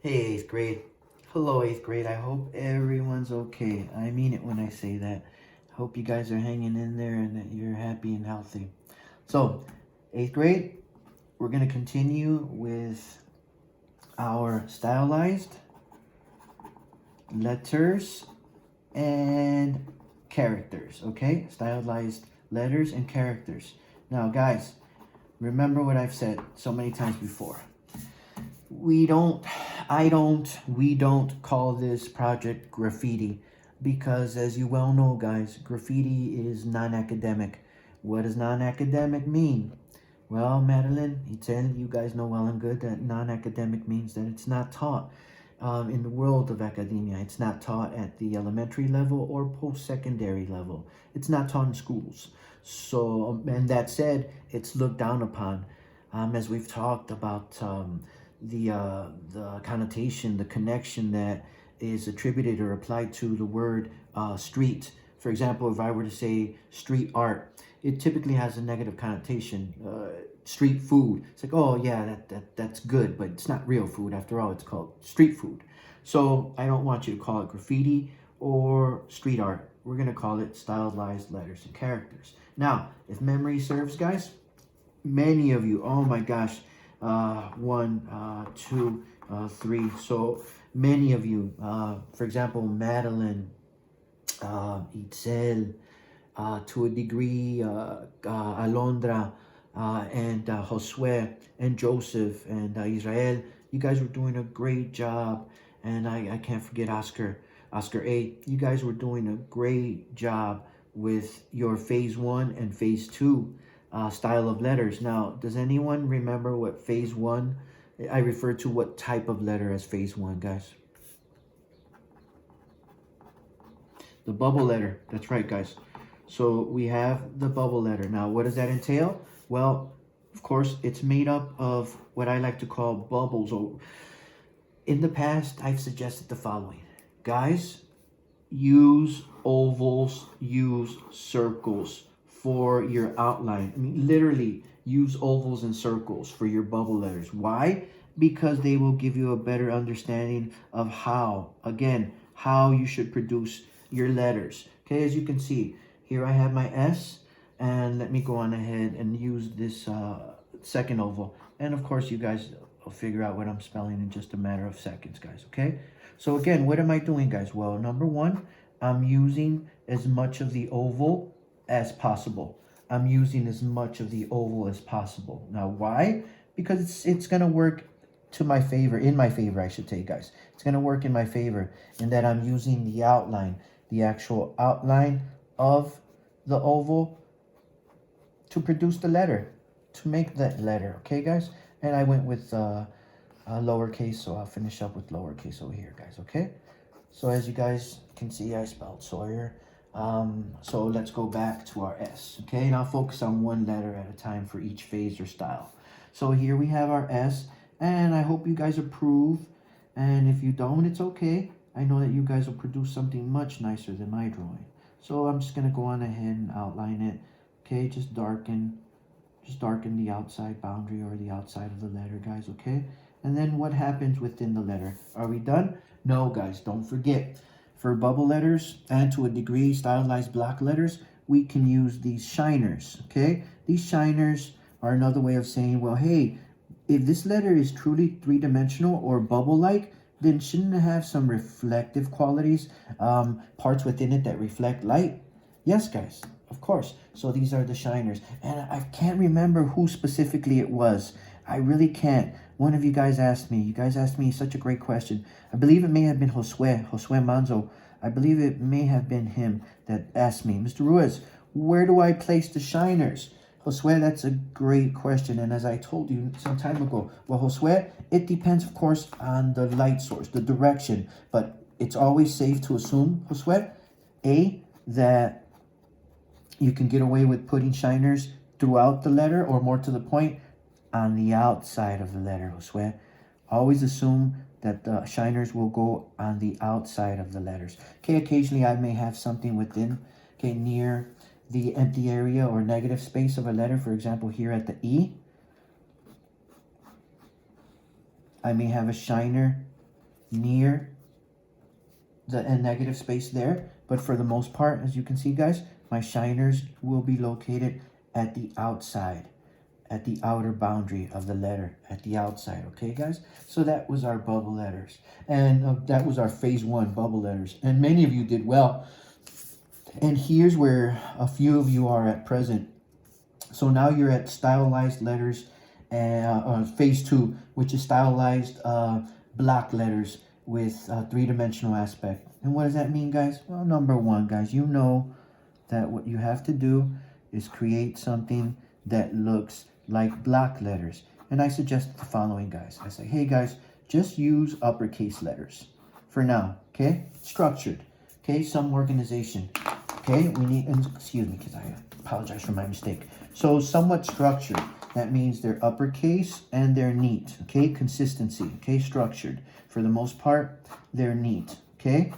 Hey, 8th grade. Hello, 8th grade. I hope everyone's okay. I mean it when I say that. Hope you guys are hanging in there and that you're happy and healthy. So, 8th grade, we're going to continue with our stylized letters and characters, okay? Stylized letters and characters. Now, guys, remember what I've said so many times before. We don't call this project graffiti because, as you well know, guys, graffiti is non-academic. What does non-academic mean? Well, Madeline, you guys know well and good that non-academic means that it's not taught in the world of academia. It's not taught at the elementary level or post-secondary level. It's not taught in schools. So, and that said, it's looked down upon. As we've talked about the connotation, the connection that is attributed or applied to the word street. For example, if I were to say street art, it typically has a negative connotation. Street food, it's like, oh yeah, that's good, but it's not real food. After all, it's called street food. So I don't want you to call it graffiti or street art. We're gonna call it stylized letters and characters. Now, if memory serves, guys, many of you, oh my gosh, one, two, three, so many of you, for example, Madeline, Itzel, to a degree, Alondra, and Josue, and Joseph, and Israel, you guys were doing a great job. And I can't forget Oscar A. You guys were doing a great job with your phase 1 and phase 2 style of letters. Now, does anyone remember what phase 1, I refer to what type of letter as phase 1, guys? The bubble letter. That's right, guys. So we have the bubble letter. Now, what does that entail? Well, of course, it's made up of what I like to call bubbles. Or in the past, I've suggested the following. Guys, use ovals, use circles for your outline. I mean, literally, use ovals and circles for your bubble letters. Why? Because they will give you a better understanding of how you should produce your letters. Okay, as you can see, here I have my S, and let me go on ahead and use this second oval. And of course, you guys will figure out what I'm spelling in just a matter of seconds, guys, okay? So again, what am I doing, guys? Well, number one, I'm using as much of the oval as possible. I'm using as much of the oval as possible. Now, why? Because it's going to work to my favor, in my favor, I should say, guys. It's going to work in my favor in that I'm using the outline, the actual outline of the oval to produce the letter, to make that letter, okay, guys? And I went with lowercase, so I'll finish up with lowercase over here, guys, okay? So as you guys can see, I spelled Sawyer. So let's go back to our S, okay? And I'll focus on one letter at a time for each phase or style. So here we have our S, and I hope you guys approve. And if you don't, it's okay. I know that you guys will produce something much nicer than my drawing. So I'm just gonna go on ahead and outline it, okay? Just darken the outside boundary or the outside of the letter, guys, okay? And then what happens within the letter? Are we done? No, guys, don't forget. For bubble letters and to a degree stylized block letters, we can use these shiners, okay? These shiners are another way of saying, well, hey, if this letter is truly three-dimensional or bubble-like, then shouldn't it have some reflective qualities, parts within it that reflect light? Yes, guys, of course. So these are the shiners. And I can't remember who specifically it was. I really can't. One of you guys asked me. You guys asked me such a great question. I believe it may have been Josue Manzo. I believe it may have been him that asked me, Mr. Ruiz, where do I place the shiners? Josue, that's a great question. And as I told you some time ago, well, Josue, it depends, of course, on the light source, the direction. But it's always safe to assume, Josue, A, that you can get away with putting shiners throughout the letter, or more to the point, on the outside of the letter, Josue. Always assume that the shiners will go on the outside of the letters. Okay, occasionally I may have something within, okay, near the empty area or negative space of a letter. For example, here at the E, I may have a shiner near the negative space there. But for the most part, as you can see, guys, my shiners will be located at the outside, at the outer boundary of the letter, at the outside. Okay, guys? So that was our bubble letters. And that was our phase 1 bubble letters. And many of you did well. And here's where a few of you are at present. So now you're at stylized letters, phase 2, which is stylized block letters with three-dimensional aspect. And what does that mean, guys? Well, number one, guys, you know that what you have to do is create something that looks like block letters. And I suggest the following, guys. I say, hey, guys, just use uppercase letters for now, okay? Structured, okay? Some organization, okay? We need, excuse me, because I apologize for my mistake. So somewhat structured. That means they're uppercase and they're neat, okay? Consistency, okay? Structured. For the most part, they're neat, okay?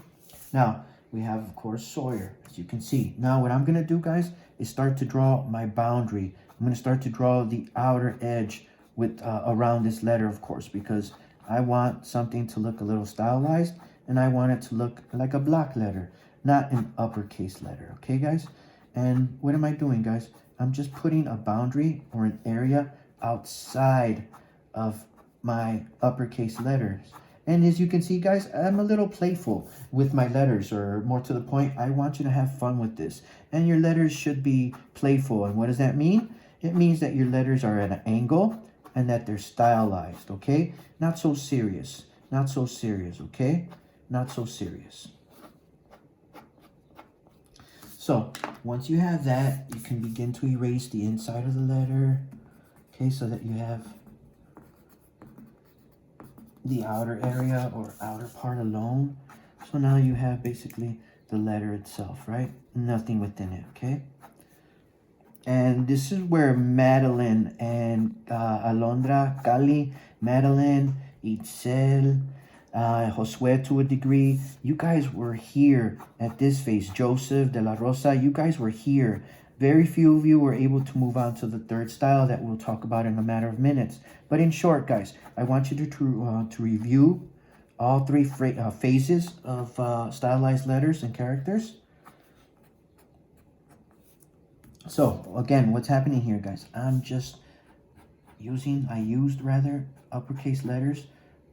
Now, we have, of course, Sawyer, as you can see. Now, what I'm going to do, guys, is start to draw my boundary. I'm going to start to draw the outer edge with around this letter, of course, because I want something to look a little stylized, and I want it to look like a block letter, not an uppercase letter, okay, guys? And what am I doing, guys? I'm just putting a boundary or an area outside of my uppercase letters. And as you can see, guys, I'm a little playful with my letters, or more to the point, I want you to have fun with this. And your letters should be playful. And what does that mean? It means that your letters are at an angle and that they're stylized, okay? Not so serious. Not so serious, okay? Not so serious. So, once you have that, you can begin to erase the inside of the letter, okay, so that you have the outer area or outer part alone. So now you have basically the letter itself, right? Nothing within it, okay? And this is where Madeline and Alondra, Cali, Madeline, Itzel, Josue to a degree, you guys were here at this phase. Joseph, De La Rosa, you guys were here. Very few of you were able to move on to the third style that we'll talk about in a matter of minutes. But in short, guys, I want you to review all three phases of stylized letters and characters. So, again, what's happening here, guys? I used uppercase letters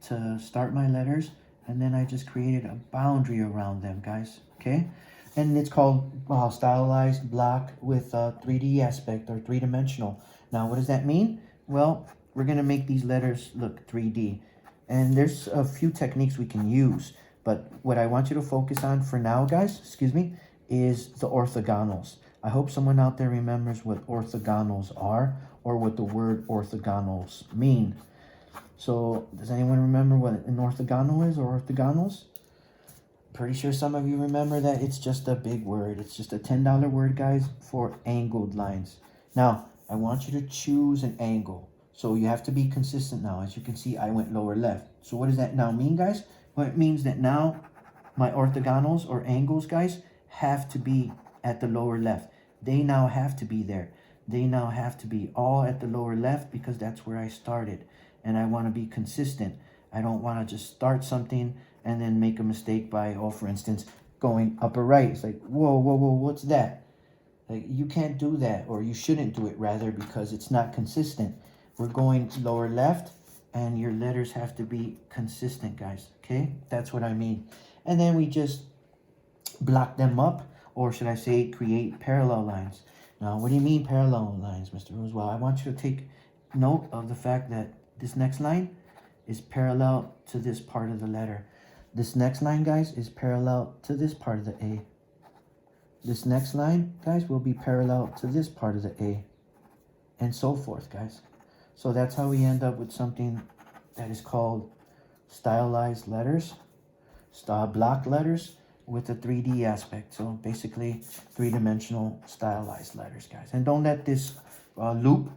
to start my letters, and then I just created a boundary around them, guys, okay? And it's called stylized block with 3D aspect or three-dimensional. Now, what does that mean? Well, we're going to make these letters look 3D. And there's a few techniques we can use. But what I want you to focus on for now, guys, is the orthogonals. I hope someone out there remembers what orthogonals are or what the word orthogonals mean. So, does anyone remember what an orthogonal is or orthogonals? Pretty sure some of you remember that it's just a big word. It's just a $10 word, guys, for angled lines. Now, I want you to choose an angle. So you have to be consistent now. As you can see, I went lower left. So what does that now mean, guys? Well, it means that now my orthogonals or angles, guys, have to be at the lower left. They now have to be there. They now have to be all at the lower left because that's where I started. And I want to be consistent. I don't want to just start something and then make a mistake by, for instance, going upper right. It's like, whoa, what's that? Like, you can't do that, or you shouldn't do it, rather, because it's not consistent. We're going lower left, and your letters have to be consistent, guys, okay? That's what I mean. And then we just block them up, or should I say create parallel lines. Now, what do you mean parallel lines, Mr. Rose? Well, I want you to take note of the fact that this next line is parallel to this part of the letter. This next line, guys, is parallel to this part of the A. This next line, guys, will be parallel to this part of the A. And so forth, guys. So that's how we end up with something that is called stylized letters, block letters with a 3D aspect. So basically, three-dimensional stylized letters, guys. And don't let this loop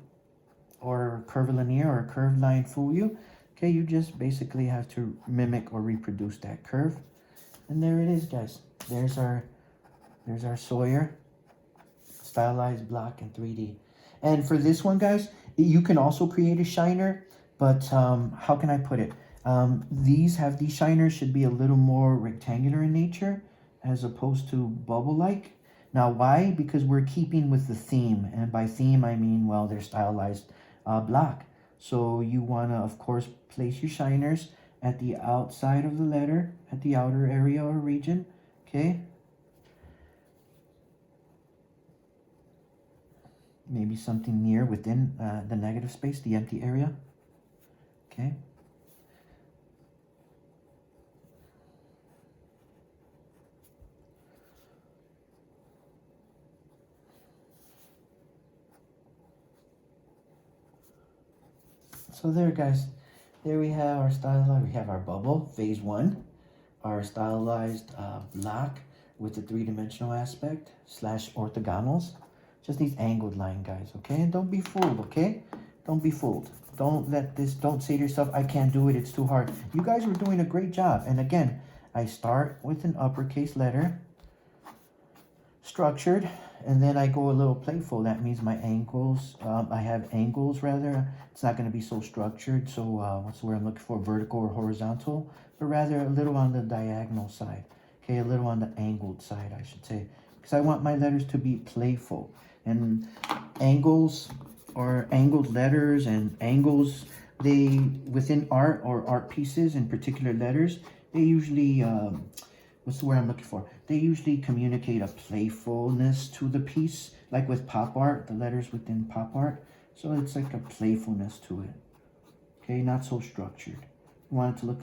or curvilinear or curved line fool you. Okay, you just basically have to mimic or reproduce that curve. And there it is, guys. There's our Sawyer stylized block in 3D. And for this one, guys, you can also create a shiner, but how can I put it? These shiners should be a little more rectangular in nature as opposed to bubble-like. Now, why? Because we're keeping with the theme, and by theme I mean, well, they're stylized black. So you want to, of course, place your shiners at the outside of the letter, at the outer area or region, okay? Maybe something near within the negative space, the empty area, okay? So there, guys, there we have our stylized, we have our bubble, phase one, our stylized block with the three-dimensional aspect / orthogonals. Just these angled line, guys, okay? And don't be fooled, okay? Don't be fooled. Don't say to yourself, I can't do it, it's too hard. You guys were doing a great job. And again, I start with an uppercase letter, structured, and then I go a little playful. That means my angles, I have angles rather. It's not going to be so structured. So what's the word I'm looking for? Vertical or horizontal, but rather a little on the diagonal side. Okay, a little on the angled side, I should say, because I want my letters to be playful. And angles or angled letters and angles, they within art or art pieces, in particular letters, they usually what's the word I'm looking for? They usually communicate a playfulness to the piece, like with pop art, the letters within pop art. So it's like a playfulness to it. Okay, not so structured. You want it to look